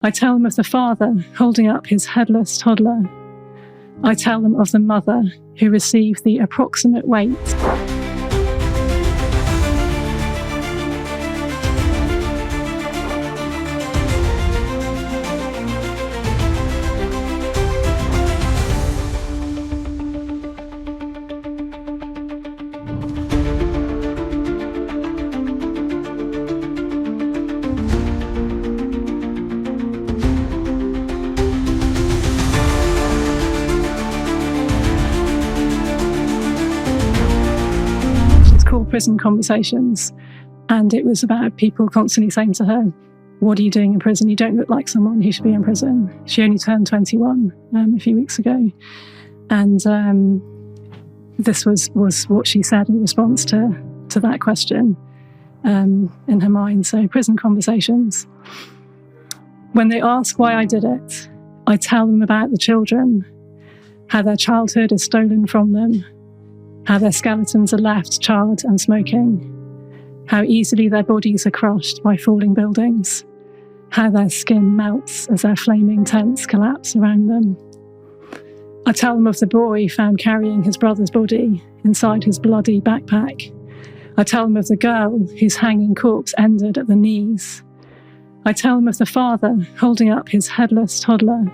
I tell them of the father holding up his headless toddler. I tell them of the mother who received the approximate weight. Prison Conversations, and it was about people constantly saying to her, "What are you doing in prison? You don't look like someone who should be in prison." She only turned 21 a few weeks ago, and this was what she said in response to that question in her mind. So, Prison Conversations. When they ask why I did it, I tell them about the children, how their childhood is stolen from them, how their skeletons are left charred and smoking, how easily their bodies are crushed by falling buildings, how their skin melts as their flaming tents collapse around them. I tell them of the boy found carrying his brother's body inside his bloody backpack. I tell them of the girl whose hanging corpse ended at the knees. I tell them of the father holding up his headless toddler.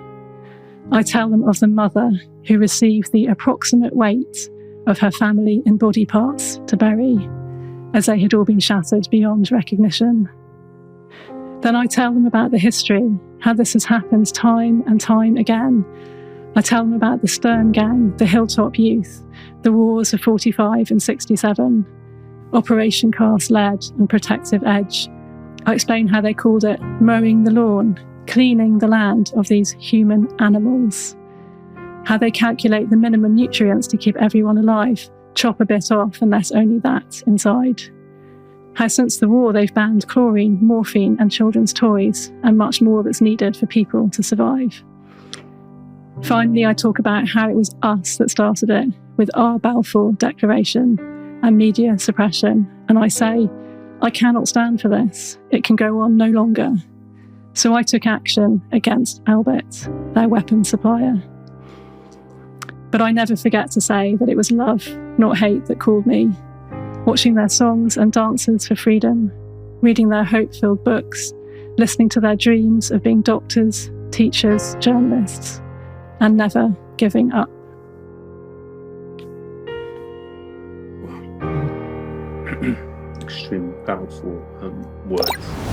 I tell them of the mother who received the approximate weight of her family in body parts to bury, as they had all been shattered beyond recognition. Then I tell them about the history, how this has happened time and time again. I tell them about the Stern Gang, the Hilltop Youth, the wars of 45 and 67, Operation Cast Lead and Protective Edge. I explain how they called it mowing the lawn, cleaning the land of these human animals. How they calculate the minimum nutrients to keep everyone alive, chop a bit off and let only that inside. How since the war they've banned chlorine, morphine and children's toys, and much more that's needed for people to survive. Finally, I talk about how it was us that started it, with our Balfour Declaration and media suppression, and I say, I cannot stand for this. It can go on no longer. So I took action against Elbit, their weapons supplier. But I never forget to say that it was love, not hate, that called me. Watching their songs and dances for freedom, reading their hope-filled books, listening to their dreams of being doctors, teachers, journalists, and never giving up. Extremely powerful words.